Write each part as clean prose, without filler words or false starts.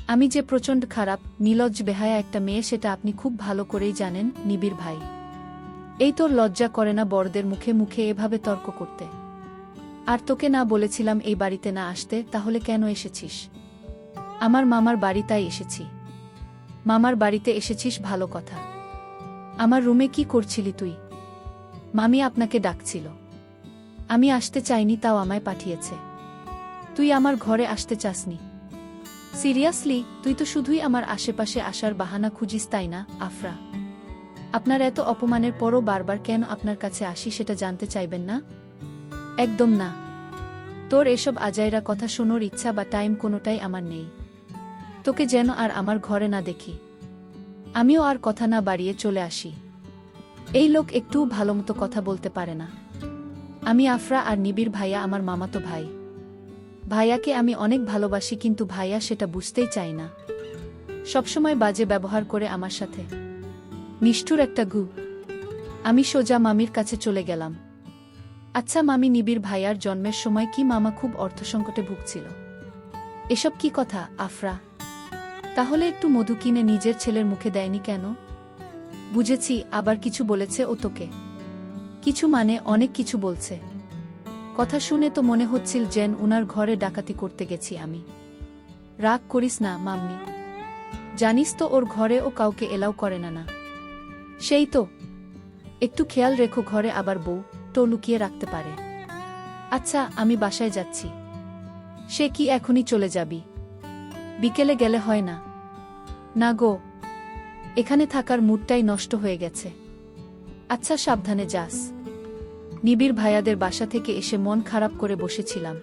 আমি যে প্রচণ্ড খারাপ, নির্লজ্জ বেহায়া একটা মেয়ে সেটা আপনি খুব ভালো করেই জানেন, নিবিড় ভাই। এই তোর লজ্জা করে না বড়দের মুখে মুখে এভাবে তর্ক করতে? আর তোকে না বলেছিলাম এই বাড়িতে না আসতে, তাহলে কেন এসেছিস? আমার মামার বাড়ি, তাই এসেছি। মামার বাড়িতে এসেছিস, ভালো কথা। আমার রুমে কি করছিলি তুই? মামি আপনাকে ডাকছিল। আমি আসতে চাইনি, তাও আমায় পাঠিয়েছে। তুই আমার ঘরে আসতে চাসনি? সিরিয়াসলি? তুই তো শুধুই আমার আশেপাশে আসার বাহানা খুঁজিস, তাই না আফরা? আপনার এত অপমানের পরও বারবার কেন আপনার কাছে আসি সেটা জানতে চাইবেন না? একদম না। তোর এসব আজাইরা কথা শোনার ইচ্ছা বা টাইম কোনোটাই আমার নেই। তোকে যেন আর আমার ঘরে না দেখি। আমিও আর কথা না বাড়িয়ে চলে আসি। এই লোক একটুও ভালোমতো কথা বলতে পারে না। আমি আফরা, আর নিবিড় ভাইয়া আমার মামাতো ভাই। ভাইয়াকে আমি অনেক ভালোবাসি, কিন্তু ভাইয়া সেটা বুঝতেই চাই না। সবসময় বাজে ব্যবহার করে আমার সাথে। নিষ্ঠুর একটা গু। আমি সোজা মামির কাছে চলে গেলাম। আচ্ছা মামি, নিবিড় ভাইয়ার জন্মের সময় কি মামা খুব অর্থসংকটে ভুগছিল? এসব কি কথা আফরা? তাহলে একটু মধু কিনে নিজের ছেলের মুখে দেয়নি কেন? বুঝেছি, আবার কিছু বলেছে ও তোকে? কিছু মানে অনেক কিছু বলছে। কথা শুনে তো মনে হচ্ছিল যেন উনার ঘরে ডাকাতি করতে গেছি আমি। রাগ করিস না মাম্মি, জানিস তো ওর ঘরে ও কাউকে এলাও করে না। না সেই তো, একটু খেয়াল রেখো, ঘরে আবার বউ তো লুকিয়ে রাখতে পারে। আচ্ছা আমি বাসায় যাচ্ছি। সে কি এখনই চলে যাবি? বিকেলে গেলে হয় না? না গো, এখানে থাকার মুডটাই নষ্ট হয়ে গেছে। আচ্ছা সাবধানে যাস। নিবিড় ভাইয়াদের বাসা থেকে এসে মন খারাপ করে বসেছিলাম।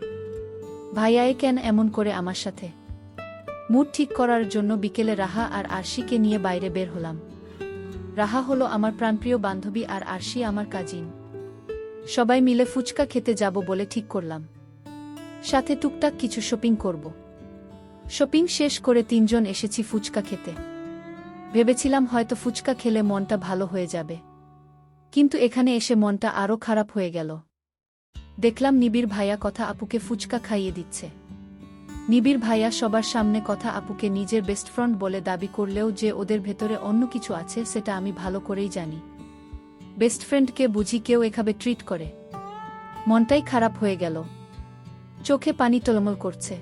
ভাইয়ায়ে কেন এমন করে আমার সাথে? মুড ঠিক করার জন্য বিকেলে রাহা আর আরশিকে নিয়ে বাইরে বের হলাম। রাহা হলো আমার প্রাণপ্রিয় বান্ধবী আর আরশি আমার কাজিন। সবাই মিলে ফুচকা খেতে যাব বলে ঠিক করলাম। সাথে টুকটাক কিছু শপিং করব। শপিং শেষ করে তিনজন এসেছি ফুচকা খেতে। ভেবেছিলাম হয়তো ফুচকা খেলে মনটা ভালো হয়ে যাবে, কিন্তু এখানে এসে মনটা আরও খারাপ হয়ে গেল। দেখলাম নিবিড় ভাইয়া কথা আপুকে ফুচকা খাইয়ে দিচ্ছে। নিবিড় ভাইয়া সবার সামনে কথা আপুকে নিজের বেস্ট ফ্রেন্ড বলে দাবি করলেও যে ওদের ভেতরে অন্য কিছু আছে সেটা আমি ভালো করেই জানি। বেস্ট ফ্রেন্ডকে বুঝি কেউ এভাবে ট্রিট করে? মনটাই খারাপ হয়ে গেল, চোখে পানি টলমল করছে।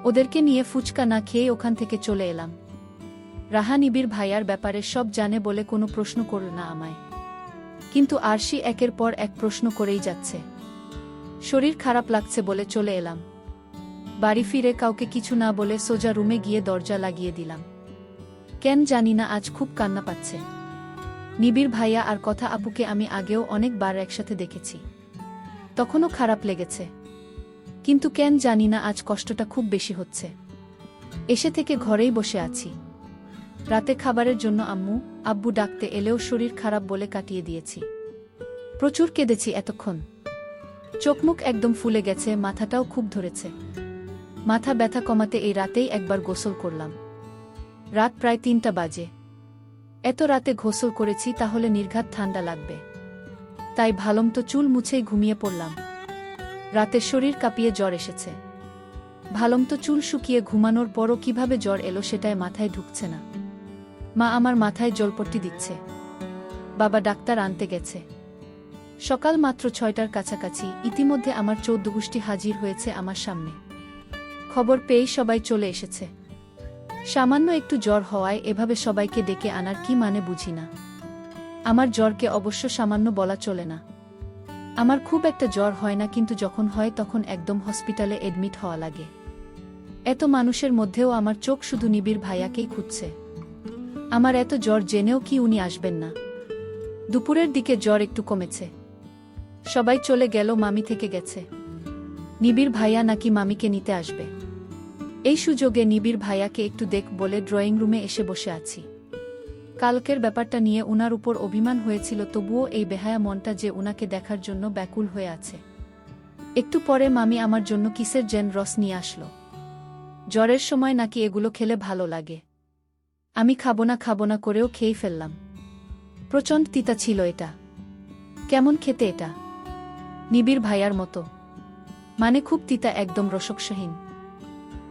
ওদেরকে নিয়ে ফুচকা না খেয়ে ওখান থেকে চলে এলাম। রাহা নিবিড় ভাইয়ার ব্যাপারে সব জানে বলে কোনো প্রশ্ন করল না আমায়, কিন্তু আরশি একের পর এক প্রশ্ন করেই যাচ্ছে। শরীর খারাপ লাগছে বলে চলে এলাম। বাড়ি ফিরে কাউকে কিছু না বলে সোজা রুমে গিয়ে দরজা লাগিয়ে দিলাম। কেন জানি না আজ খুব কান্না পাচ্ছে। নিবিড় ভাইয়া আর কথা আপুকে আমি আগেও অনেকবার একসাথে দেখেছি, তখনও খারাপ লেগেছে, কিন্তু কেন জানি না আজ কষ্টটা খুব বেশি হচ্ছে। এসে থেকে ঘরেই বসে আছি। রাতে খাবারের জন্য আম্মু আব্বু ডাকতে এলেও শরীর খারাপ বলে কাটিয়ে দিয়েছি। প্রচুর কেঁদেছি এতক্ষণ। চোখমুখ একদম ফুলে গেছে, মাথাটাও খুব ধরেছে। মাথা ব্যথা কমাতে এই রাতেই একবার গোসল করলাম। রাত প্রায় ৩টা বাজে। এত রাতে গোসল করেছি, তাহলে নির্ঘাত ঠান্ডা লাগবে, তাই ভালোমতো চুল মুছেই ঘুমিয়ে পড়লাম। রাতে শরীর কাঁপিয়ে জ্বর এসেছে। ভালোমতো চুল শুকিয়ে ঘুমানোর পরও কিভাবে জ্বর এলো সেটাই মাথায় ঢুকছে না। মা আমার মাথায় জলপট্টি দিচ্ছে। বাবা ডাক্তার আনতে গেছে। সকাল মাত্র ৬টার কাছাকাছি। ইতিমধ্যে আমার ১৪ গোষ্ঠী হাজির হয়েছে আমার সামনে। খবর পেয়েই সবাই চলে এসেছে। সামান্য একটু জ্বর হওয়ায় এভাবে সবাইকে ডেকে আনার কি মানে বুঝি না। আমার জ্বরকে অবশ্য সামান্য বলা চলে না। আমার খুব একটা জ্বর হয় না, কিন্তু যখন হয় তখন একদম হসপিটালে এডমিট হওয়া লাগে। এত মানুষের মধ্যেও আমার চোখ শুধু নিবিড় ভাইয়াকেই খুঁজছে। আমার এত জ্বর জেনেও কি উনি আসবেন না? দুপুরের দিকে জ্বর একটু কমেছে। সবাই চলে গেল, মামি থেকে গেছে। নিবিড় ভাইয়া নাকি মামিকে নিতে আসবে। এই সুযোগে নিবিড় ভাইয়াকে একটু দেখ বলে ড্রয়িং রুমে এসে বসে আছি। কালকের ব্যাপারটা নিয়ে উনার উপর অভিমান হয়েছিল, তবুও এই বেহায়া মনটা যে উনাকে দেখার জন্য ব্যাকুল হয়ে আছে। একটু পরে মামি আমার জন্য কিসের যেন রস নিয়ে আসলো। জ্বরের সময় নাকি এগুলো খেলে ভালো লাগে। আমি খাবো না করেও খেয়ে ফেললাম। প্রচণ্ড তিতা ছিল এটা। কেমন খেতে এটা? নিবিড় ভাইয়ার মতো? মানে খুব তিতা, একদম রসকসহীন।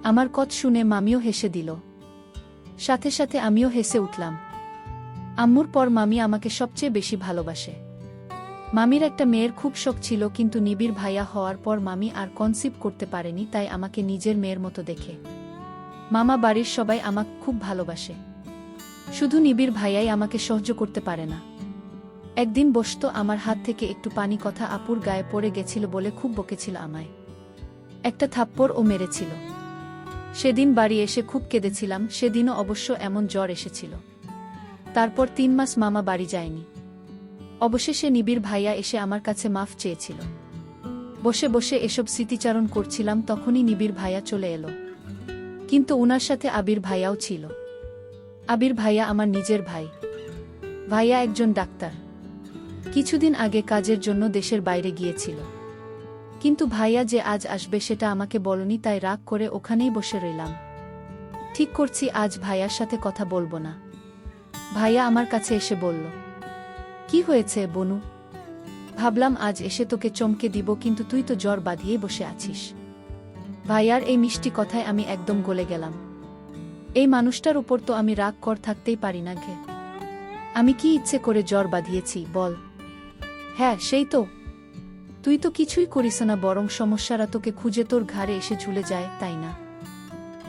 আমার কথা শুনে মামিও হেসে দিল। সাথে সাথে আমিও হেসে উঠলাম। আম্মুর পর মামি আমাকে সবচেয়ে বেশি ভালোবাসে। মামির একটা মেয়ের খুব শখ ছিল, কিন্তু নিবিড় ভাইয়া হওয়ার পর মামি আর কনসিভ করতে পারেনি, তাই আমাকে নিজের মেয়ের মতো দেখে। মামা বাড়ির সবাই আমাকে খুব ভালোবাসে, শুধু নিবিড় ভাইয়াই আমাকে সহ্য করতে পারে না। একদিন বসতো আমার হাত থেকে একটু পানি কথা আপুর গায়ে পড়ে গেছিল বলে খুব বকেছিল আমায়। একটা থাপ্পড় ও মেরেছিল। সেদিন বাড়ি এসে খুব কেঁদেছিলাম। সেদিনও অবশ্য এমন জ্বর এসেছিল। তারপর 3 মাস মামা বাড়ি যায়নি। অবশেষে নিবিড় ভাইয়া এসে আমার কাছে মাফ চেয়েছিল। বসে বসে এসব স্মৃতিচারণ করছিলাম, তখনই নিবিড় ভাইয়া চলে এলো। কিন্তু উনার সাথে আবির ভাইয়াও ছিল। আবির ভাইয়া আমার নিজের ভাই। ভাইয়া একজন ডাক্তার। কিছুদিন আগে কাজের জন্য দেশের বাইরে গিয়েছিল। কিন্তু ভাইয়া যে আজ আসবে সেটা আমাকে বলনি, তাই রাগ করে ওখানেই বসে রইলাম। ঠিক করছি আজ ভাইয়ার সাথে কথা বলবো না। ভাইয়া আমার কাছে এসে বলল, কি হয়েছে বনু? ভাবলাম আজ এসে তোকে চমকে দিব, কিন্তু তুই তো জ্বর বাঁধিয়েই বসে আছিস। ভাইয়ার এই মিষ্টি কথায় আমি একদম গলে গেলাম। এই মানুষটার উপর তো আমি রাগ কর থাকতেই পারি না গে। আমি কি ইচ্ছে করে জ্বর বাঁধিয়েছি বল? হ্যাঁ সেই তো। তুই তো কিছুই করিস না, বরং সমস্যারা তোকে খুঁজে তোর ঘাড়ে এসে ঝুলে যায়, তাই না?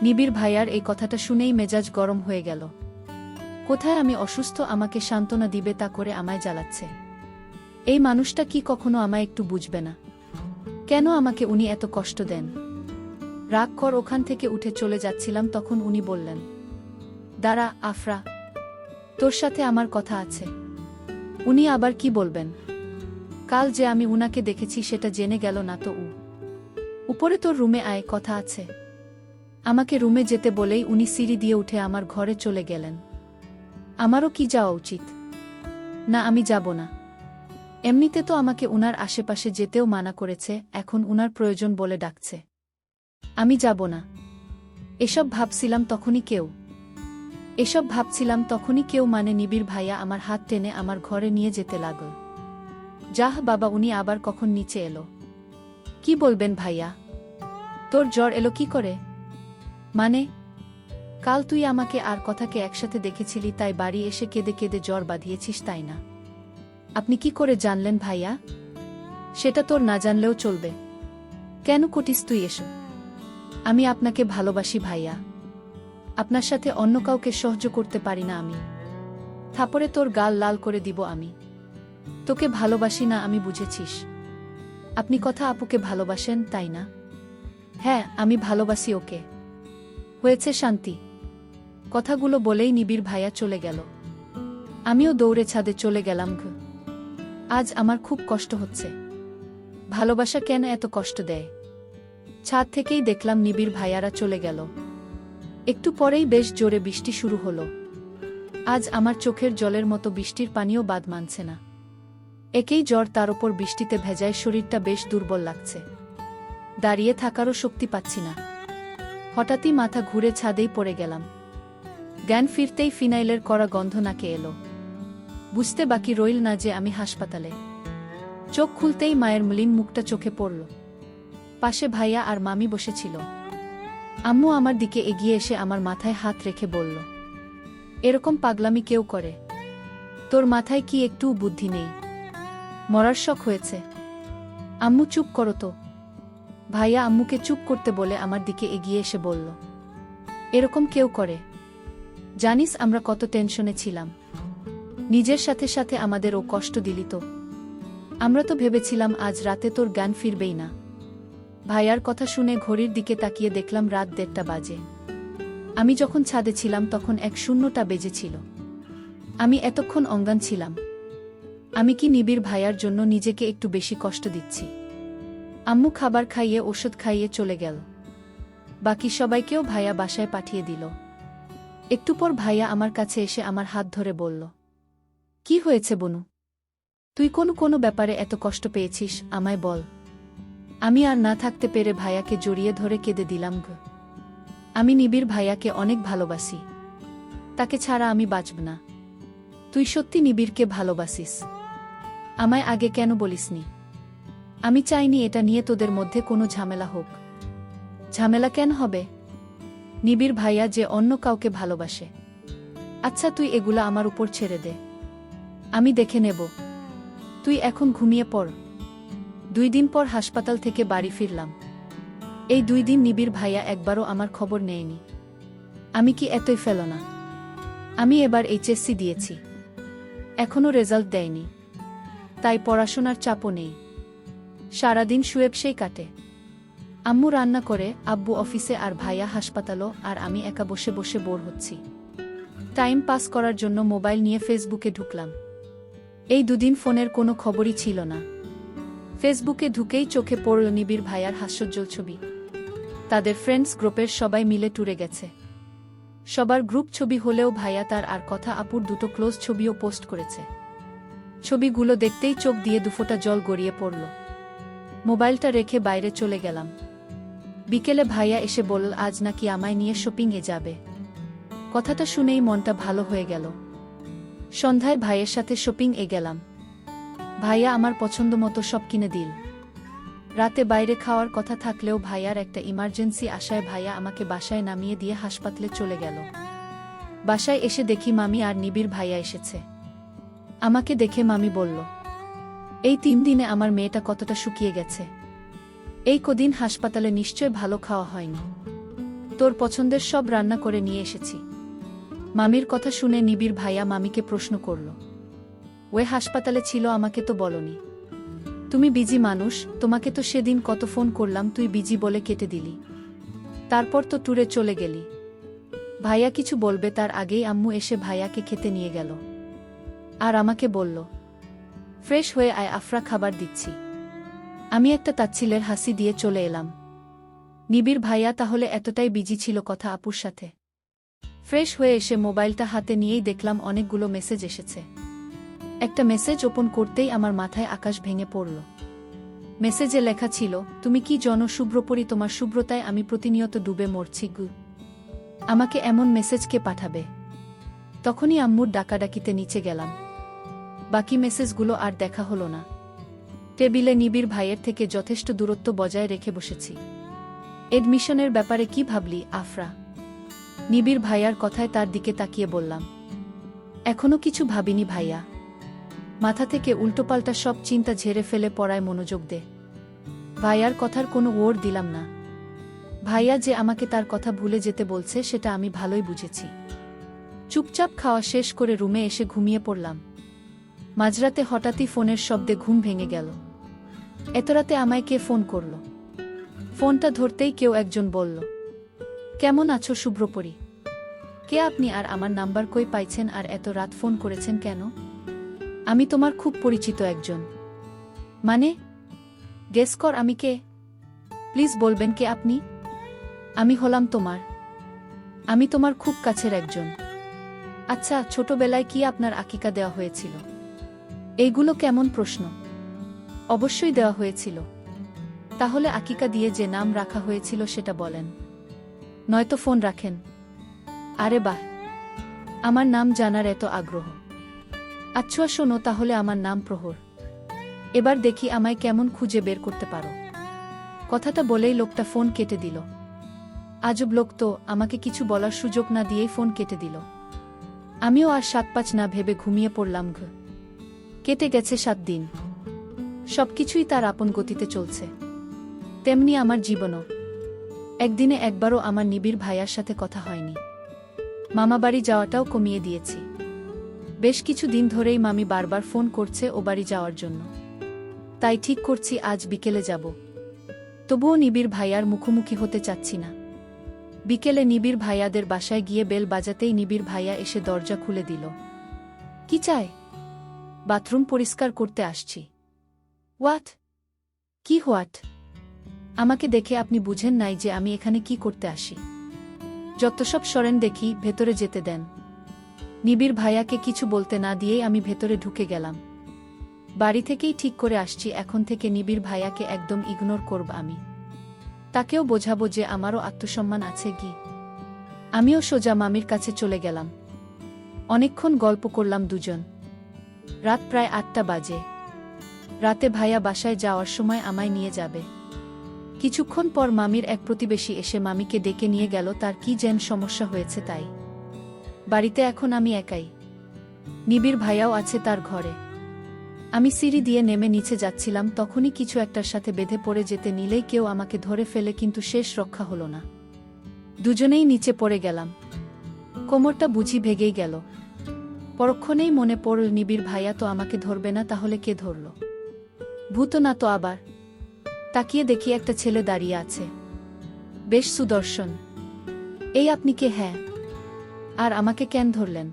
নিবিড় ভাইয়ার এই কথাটা শুনেই মেজাজ গরম হয়ে গেল। কোথায় আমি অসুস্থ আমাকে সান্ত্বনা দিবে তা করে আমায় জ্বালাচ্ছে। এই মানুষটা কি কখনো আমায় একটু বুঝবে না? কেন আমাকে উনি এত কষ্ট দেন? রাগ কর ওখান থেকে উঠে চলে যাচ্ছিলাম, তখন উনি বললেন, দাঁড়া আফরা, তোর সাথে আমার কথা আছে। উনি আবার কি বলবেন? কাল যে আমি উনাকে দেখেছি সেটা জেনে গেল না তো? উপরে তোর রুমে আয়, কথা আছে। আমাকে রুমে যেতে বলেই উনি সিঁড়ি দিয়ে উঠে আমার ঘরে চলে গেলেন। আমারও কি যাওয়া উচিত? না, আমি যাব না। এমনিতে তো আমাকে উনার আশেপাশে যেতেও মানা করেছে, এখন উনার প্রয়োজন বলে ডাকছে। আমি যাব না। এসব ভাবছিলাম তখনই কেউ মানে নিবিড় ভাইয়া আমার হাত টেনে আমার ঘরে নিয়ে যেতে লাগল। যাহ বাবা, উনি আবার কখন নিচে এলো? কি বলবেন ভাইয়া? তোর জ্বর এলো কি করে? মানে? কাল তুই আমাকে আর কথাকে একসাথে দেখেছিলি, তাই বাড়ি এসে কেঁদে কেঁদে জ্বর বাঁধিয়েছিস, তাই না? আপনি কি করে জানলেন ভাইয়া? সেটা তোর না জানলেও চলবে। কেন কটিস তুই এসো? আমি আপনাকে ভালোবাসি ভাইয়া। আপনার সাথে অন্য কাউকে সহ্য করতে পারি না আমি। থাপড়ে তোর গাল লাল করে দিব আমি। তোকে ভালোবাসি না আমি, বুঝেছিস? আপনি কথা আপুকে ভালোবাসেন, তাই না? হ্যাঁ, আমি ভালোবাসি ওকে। হয়েছে শান্তি। কথাগুলো বলেই নিবিড় ভাইয়া চলে গেল। আমিও দৌড়ে ছাদে চলে গেলাম। আজ আমার খুব কষ্ট হচ্ছে। ভালোবাসা কেন এত কষ্ট দেয়? ছাদ থেকেই দেখলাম নিবিড় ভাইয়ারা চলে গেল। একটু পরেই বেশ জোরে বৃষ্টি শুরু হলো। আজ আমার চোখের জলের মতো বৃষ্টির পানিও বাদ মানছে না। একেই জ্বর, তার ওপর বৃষ্টিতে ভেজায় শরীরটা বেশ দুর্বল লাগছে। দাঁড়িয়ে থাকারও শক্তি পাচ্ছি না। হঠাৎই মাথা ঘুরে ছাদেই পড়ে গেলাম। জ্ঞান ফিরতেই ফিনাইলের কড়া গন্ধ নাকে এলো। বুঝতে বাকি রইল না যে আমি হাসপাতালে। চোখ খুলতেই মায়ের মলিন মুখটা চোখে পড়ল। পাশে ভাইয়া আর মামি বসেছিল। আম্মু আমার দিকে এগিয়ে এসে আমার মাথায় হাত রেখে বলল, এরকম পাগলামি কেউ করে? তোর মাথায় কি একটুও বুদ্ধি নেই? মরার শখ হয়েছে? আম্মু চুপ করো তো। ভাইয়া আম্মুকে চুপ করতে বলে আমার দিকে এগিয়ে এসে বলল, এরকম কেউ করে? জানিস আমরা কত টেনশনে ছিলাম। নিজের সাথে সাথে আমাদের ও কষ্ট দিলি তো। আমরা তো ভেবেছিলাম আজ রাতে তোর জ্ঞান ফিরবেই না। ভাইয়ার কথা শুনে ঘড়ির দিকে তাকিয়ে দেখলাম রাত 1:30 বাজে। আমি যখন ছাদে ছিলাম তখন 1:00 বেজেছিল। আমি এতক্ষণ অজ্ঞান ছিলাম। আমি কি নিবিড় ভাইয়ার জন্য নিজেকে একটু বেশি কষ্ট দিচ্ছি? আম্মু খাবার খাইয়ে ওষুধ খাইয়ে চলে গেল। বাকি সবাইকেও ভাইয়া বাসায় পাঠিয়ে দিল। একটু পর ভাইয়া আমার কাছে এসে আমার হাত ধরে বলল, কি হয়েছে বনু? তুই কোনো ব্যাপারে এত কষ্ট পেয়েছিস, আমায় বল। আমি আর না থাকতে পেরে ভাইয়াকে জড়িয়ে ধরে কেঁদে দিলাম। আমি নিবিড় ভাইয়াকে অনেক ভালোবাসি। তাকে ছাড়া আমি বাঁচব না। তুই সত্যি নিবিড়কে ভালোবাসিস? আমায় আগে কেন বলিসনি? আমি চাইনি এটা নিয়ে তোদের মধ্যে কোনো ঝামেলা হোক। ঝামেলা কেন হবে? নিবিড় ভাইয়া যে অন্য কাউকে ভালোবাসে। আচ্ছা তুই এগুলা আমার উপর ছেড়ে দে, আমি দেখে নেব। তুই এখন ঘুমিয়ে পড়। 2 দিন পর হাসপাতাল থেকে বাড়ি ফিরলাম। এই 2 দিন নিবিড় ভাইয়া একবারও আমার খবর নেয়নি। আমি কি এতই ফেলো না? আমি এবার এইচএসসি দিয়েছি, এখনও রেজাল্ট দেয়নি, তাই পড়াশোনার চাপও নেই। সারাদিন শুয়ে বসেই কাটে। আম্মু রান্না করে, আব্বু অফিসে আর ভাইয়া হাসপাতালও, আর আমি একা বসে বসে বোর হচ্ছি। টাইম পাস করার জন্য মোবাইল নিয়ে ফেসবুকে ঢুকলাম। এই 2 দিন ফোনের কোনো খবরই ছিল না। ফেসবুকে ঢুকেই চোখে পড়ল নিবিড় ভাইয়ার হাস্যোজ্জ্বল ছবি। তাদের ফ্রেন্ডস গ্রুপের সবাই মিলে ট্যুরে গেছে। সবার গ্রুপ ছবি হলেও ভাইয়া তার আর কথা আপুর 2টো ক্লোজ ছবিও পোস্ট করেছে। ছবিগুলো দেখতেই চোখ দিয়ে দুফোঁটা জল গড়িয়ে পড়ল। মোবাইলটা রেখে বাইরে চলে গেলাম। বিকেলে ভাইয়া এসে বলল আজ নাকি আমায় নিয়ে শপিংয়ে যাবে। কথাটা শুনেই মনটা ভালো হয়ে গেল। সন্ধ্যায় ভাইয়ের সাথে শপিংয়ে গেলাম। ভাইয়া আমার পছন্দ মতো সব কিনে দিল। রাতে বাইরে খাওয়ার কথা থাকলেও ভাইয়ার একটা ইমার্জেন্সি আসায় ভাইয়া আমাকে বাসায় নামিয়ে দিয়ে হাসপাতালে চলে গেল। বাসায় এসে দেখি মামি আর নিবিড় ভাইয়া এসেছে। আমাকে দেখে মামি বলল, এই 3 দিনে আমার মেয়েটা কতটা শুকিয়ে গেছে। এই কদিন হাসপাতালে নিশ্চয় ভালো খাওয়া হয়নি। তোর পছন্দের সব রান্না করে নিয়ে এসেছি। মামির কথা শুনে নিবিড় ভাইয়া মামিকে প্রশ্ন করল, ওই হাসপাতালে ছিল, আমাকে তো বলনি। তুমি বিজি মানুষ, তোমাকে তো সেদিন কত ফোন করলাম, তুই বিজি বলে কেটে দিলি। তারপর তো ট্যুরে চলে গেলি। ভাইয়া কিছু বলবে তার আগেই আম্মু এসে ভাইয়াকে খেতে নিয়ে গেল। আর আমাকে বলল, ফ্রেশ হয়ে আয়, আফরা খাবার দিচ্ছি। আমি একটা তাচ্ছিলের হাসি দিয়ে চলে এলাম। নিবিড় ভাইয়া তাহলে এতটাই বিজি ছিল কথা আপুর সাথে। ফ্রেশ হয়ে এসে মোবাইলটা হাতে নিয়েই দেখলাম অনেকগুলো মেসেজ এসেছে। একটা মেসেজ ওপেন করতেই আমার মাথায় আকাশ ভেঙে পড়ল। মেসেজে লেখা ছিল, তুমি কি জন শুভ্রপরি, তোমার শুভ্রতায় আমি প্রতিনিয়ত ডুবে মরছি গু। আমাকে এমন মেসেজ কে পাঠাবে? তখনই আম্মুর ডাকাডাকিতে নিচে গেলাম। বাকি মেসেজগুলো আর দেখা হলো না। টেবিলে নিবিড় ভাইয়ের থেকে যথেষ্ট দূরত্ব বজায় রেখে বসেছি। এডমিশনের ব্যাপারে কি ভাবলি আফরা? নিবিড় ভাইয়ার কথায় তার দিকে তাকিয়ে বললাম, এখনো কিছু ভাবিনি ভাইয়া। মাথা থেকে উল্টোপাল্টা সব চিন্তা ঝেড়ে ফেলে পড়ায় মনোযোগ দে। ভাইয়ার কথার কোনো ওর দিলাম না। ভাইয়া যে আমাকে তার কথা ভুলে যেতে বলছে সেটা আমি ভালোই বুঝেছি। চুপচাপ খাওয়া শেষ করে রুমে এসে ঘুমিয়ে পড়লাম। মাঝরাতে হঠাৎই ফোনের শব্দে ঘুম ভেঙে গেল। এত রাতে আমায় কে ফোন করল? ফোনটা ধরতেই কেউ একজন বলল, কেমন আছো শুভ্রপরি? কে আপনি, আর আমার নাম্বার কই পাইছেন, আর এত রাত ফোন করেছেন কেন? আমি তোমার খুব পরিচিত একজন। মানে? গেস কর আমি কে। প্লিজ বলবেন কে আপনি। আমি হলাম আমি তোমার খুব কাছের একজন। আচ্ছা, ছোটবেলায় কি আপনার আকিকা দেওয়া হয়েছিল? এইগুলো কেমন প্রশ্ন? অবশ্যই দেওয়া হয়েছিল। তাহলে আকিকা দিয়ে যে নাম রাখা হয়েছিল সেটা বলেন, নয়তো ফোন রাখেন। আরে বাহ, আমার নাম জানার এত আগ্রহ। আচ্ছা শোনো, তাহলে আমার নাম প্রহর। এবার দেখি আমায় কেমন খুঁজে বের করতে পারো। কথাটা বলেই লোকটা ফোন কেটে দিল। আজব লোক তো, আমাকে কিছু বলার সুযোগ না দিয়েই ফোন কেটে দিল। আমিও আর 7-5 না ভেবে ঘুমিয়ে পড়লাম। কেটে গেছে 7 দিন। সবকিছুই তার আপন গতিতে চলছে। তেমনি আমার জীবনও। একদিনে একবারও আমার নিবিড় ভাইয়ার সাথে কথা হয়নি। মামাবাড়ি যাওয়াটাও কমিয়ে দিয়েছি। বেশ কিছু দিন ধরেই মামি বারবার ফোন করছে ও বাড়ি যাওয়ার জন্য। তাই ঠিক করছি আজ বিকেলে যাব। তবুও নিবিড় ভাইয়ার মুখোমুখি হতে চাচ্ছি না। বিকেলে নিবিড় ভাইয়াদের বাসায় গিয়ে বেল বাজাতেই নিবিড় ভাইয়া এসে দরজা খুলে দিল। কি চায়? বাথরুম পরিষ্কার করতে আসছি। হোয়াট? কি হোয়াট? আমাকে দেখে আপনি বুঝেন নাই যে আমি এখানে কি করতে আসি? যত সব সরেন দেখি, ভেতরে যেতে দেন। নিবিড় ভাইয়াকে কিছু বলতে না দিয়েই আমি ভেতরে ঢুকে গেলাম। বাড়ি থেকেই ঠিক করে আসছি এখন থেকে নিবিড় ভাইয়াকে একদম ইগনোর করব আমি। তাকেও বোঝাবো যে আমারও আত্মসম্মান আছে কি। আমিও সোজা মামির কাছে চলে গেলাম। অনেকক্ষণ গল্প করলাম দুজন। রাত প্রায় 8টা বাজে। রাতে ভাইয়া বাসায় যাওয়ার সময় আমায় নিয়ে যাবে। কিছুক্ষণ পর মামির এক প্রতিবেশী এসে মামিকে ডেকে নিয়ে গেল, তার কি যেন সমস্যা হয়েছে তাই। বাড়িতে এখন আমি একাই। নিবিড় ভাইয়াও আছে তার ঘরে। আমি সিঁড়ি দিয়ে নেমে নিচে যাচ্ছিলাম, তখনই কিছু একটার সাথে বেঁধে পড়ে যেতে নিলেই কেউ আমাকে ধরে ফেলে, কিন্তু শেষ রক্ষা হলো না। দুজনেই নিচে পড়ে গেলাম। কোমরটা বুঝি ভেঙেই গেল। পরক্ষণেই মনে পড়ল, নিবিড় ভাইয়া তো আমাকে ধরবে না, তাহলে কে ধরল? ভূত না তো আবার? তাকিয়ে দেখি একটা ছেলে দাঁড়িয়ে আছে, বেশ সুদর্শন। এই আপনি কে? হ্যাঁ। আর আমাকে কেন ধরলেন?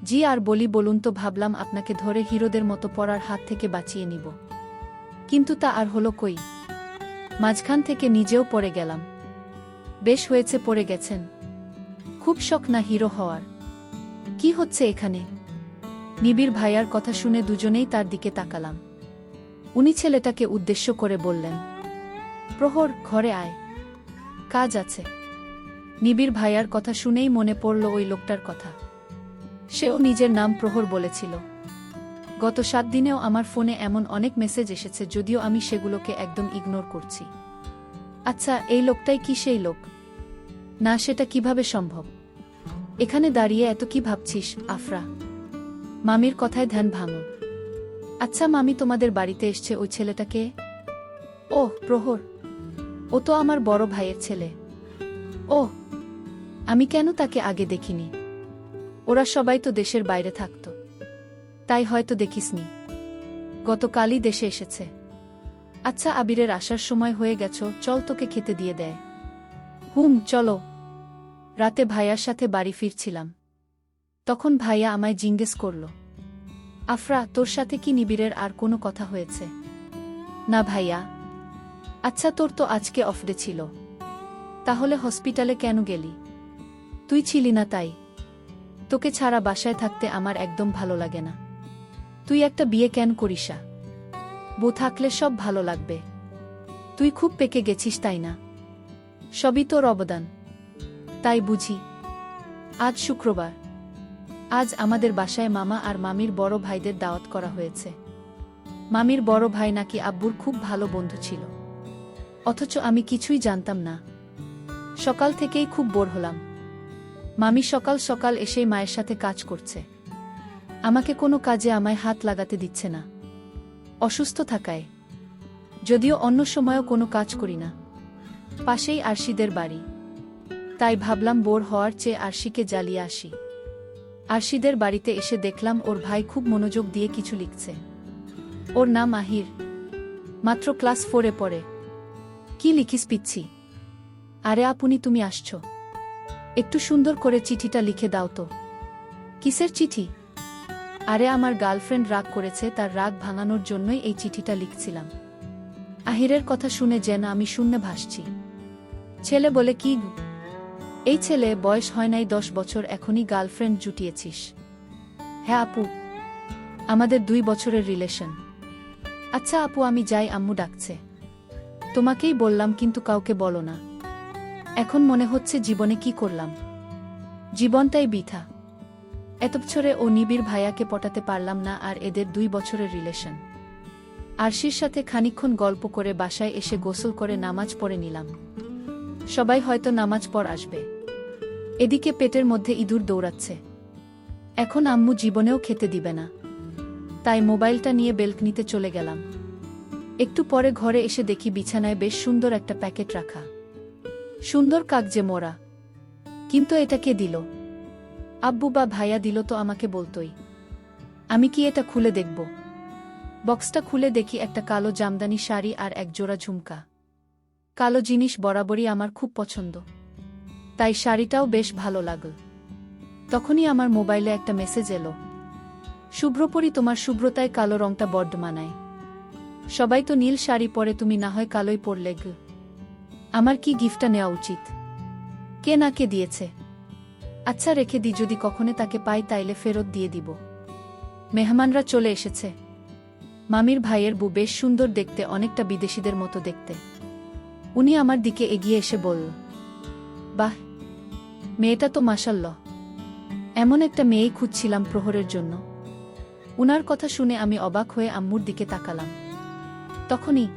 জি আর বলি বলুন তো, ভাবলাম আপনাকে ধরে হিরোদের মতো পড়ার হাত থেকে বাঁচিয়ে নিব, কিন্তু তা আর হলো কই। মাঝখান থেকে নিজেও পড়ে গেলাম। বেশ হয়েছে পড়ে গেছেন, খুব শখ না হিরো হওয়ার? কি হচ্ছে এখানে? নিবিড় ভাইয়ার কথা শুনে দুজনেই তার দিকে তাকালাম। উনি ছেলেটাকে উদ্দেশ্য করে বললেন, প্রহর, ঘরে আয়, কাজ আছে। নিবিড় ভাইয়ার কথা শুনেই মনে পড়ল ওই লোকটার কথা। সেও নিজের নাম প্রহর বলেছিল। গত 7 দিনেও আমার ফোনে এমন অনেক মেসেজ এসেছে, যদিও আমি সেগুলোকে একদম ইগনোর করছি। আচ্ছা, এই লোকটাই কি সেই লোক? না, সেটা কিভাবে সম্ভব? এখানে দাঁড়িয়ে এত কি ভাবছিস, আফরা? মামির কথায় ধ্যান ভাঙো। আচ্ছা মামি, তোমাদের বাড়িতে এসছে ওই ছেলেটাকে? ওহ, প্রহর, ও তো আমার বড় ভাইয়ের ছেলে। ওহ, আমি কেন তাকে আগে দেখিনি? ওরা সবাই তো দেশের বাইরে থাকত, তাই হয়তো দেখিসনি। গতকালই দেশে এসেছে। আচ্ছা, আবিরের আসার সময় হয়ে গেছো, চল তোকে খেতে দিয়ে দেয়। চলো। রাতে ভাইয়ার সাথে বাড়ি ফিরছিলাম, তখন ভাইয়া আমায় জিজ্ঞেস করল, আফরা, তোর সাথে কি নিবিড়ের আর কোনো কথা হয়েছে? না ভাইয়া। আচ্ছা, তোর তো আজকে অফ ডে ছিল, তাহলে হসপিটালে কেন গেলি? তুই ছিলি না তাই। তোকে ছাড়া বাসায় থাকতে আমার একদম ভালো লাগে না। তুই একটা বিয়ে কেন করিসা? বউ থাকলে সব ভালো লাগবে। তুই খুব পেকে গেছিস তাই না? সবই তোর অবদান, তাই বুঝি। আজ শুক্রবার, আজ আমাদের বাসায় মামা আর মামির বড় ভাইদের দাওয়াত করা হয়েছে। মামির বড় ভাই নাকি আব্বুর খুব ভালো বন্ধু ছিল, অথচ আমি কিছুই জানতাম না। সকাল থেকেই খুব বোর হলাম। মামি সকাল সকাল এসেই মায়ের সাথে কাজ করছে, আমাকে কোনো কাজে আমায় হাত লাগাতে দিচ্ছে না, অসুস্থ থাকায়। যদিও অন্য সময়ও কোনো কাজ করি না। পাশেই আরশিদের বাড়ি, তাই ভাবলাম বোর হওয়ার চেয়ে আরশিকে জ্বালিয়ে আসি। আরশিদের বাড়িতে এসে দেখলাম ওর ভাই খুব মনোযোগ দিয়ে কিছু লিখছে। ওর নাম আহির, মাত্র ক্লাস 4-এ পড়ে। কি লিখিস পিচ্ছি? আরে আপনি, তুমি আসছো? একটু সুন্দর করে চিঠিটা লিখে দাও তো। কিসের চিঠি? আরে আমার গার্লফ্রেন্ড রাগ করেছে, তার রাগ ভাঙানোর জন্যই এই চিঠিটা লিখছিলাম। আহিরের কথা শুনে যেন আমি শূন্যে ভাসছি। ছেলে বলে কি? এই ছেলে বয়স হয় নাই 10 বছর, এখনই গার্লফ্রেন্ড জুটিয়েছিস? হ্যাঁ আপু, আমাদের 2 বছরের রিলেশন। আচ্ছা আপু, আমি যাই, আম্মু ডাকছে। তোমাকেই বললাম, কিন্তু কাউকে বলো না। এখন মনে হচ্ছে জীবনে কি করলাম, জীবনটাই বৃথা। এত বছরে ও নিবিড় ভাইয়াকে পটাতে পারলাম না, আর এদের 2 বছরের রিলেশন। আরশির সাথে খানিকক্ষণ গল্প করে বাসায় এসে গোসল করে নামাজ পড়ে নিলাম। সবাই হয়তো নামাজ পড় আসবে। এদিকে পেটের মধ্যে ইঁদুর দৌড়াচ্ছে। এখন আম্মু জীবনেও খেতে দিবে না, তাই মোবাইলটা নিয়ে বেলকনিতে চলে গেলাম। একটু পরে ঘরে এসে দেখি বিছানায় বেশ সুন্দর একটা প্যাকেট রাখা। সুন্দর কাগজে মোড়া, কিন্তু এটা কে দিল? আব্বু বা ভাইয়া দিল তো আমাকে বলতোই। আমি কি এটা খুলে দেখব? বক্সটা খুলে দেখি একটা কালো জামদানি শাড়ি আর এক জোড়া ঝুমকা। কালো জিনিস বরাবরই আমার খুব পছন্দ, তাই শাড়িটাও বেশ ভালো লাগল। তখনই আমার মোবাইলে একটা মেসেজ এলো, শুভ্রপরি, তোমার শুভ্রতায় কালো রংটা বড্ড মানায়। সবাই তো নীল শাড়ি পরে, তুমি না হয় কালোই পরলে গ। আমার কি গিফটটা নেওয়া উচিত? কে না কে দিয়েছে? আচ্ছা রেখে দিই, যদি কখনো তাকে পাই তাইলে ফেরত দিয়ে দিব। মেহমানরা চলে এসেছে। মামির ভাইয়ের বউ বেশ সুন্দর দেখতে, অনেকটা বিদেশিদের মতো দেখতে। উনি আমার দিকে এগিয়ে এসে বলল, বাহ, মেয়েটা তো মাশাআল্লাহ। এমন একটা মেয়েই খুঁজছিলাম প্রহরের জন্য। উনার কথা শুনে আমি অবাক হয়ে আম্মুর দিকে তাকালাম। তখনই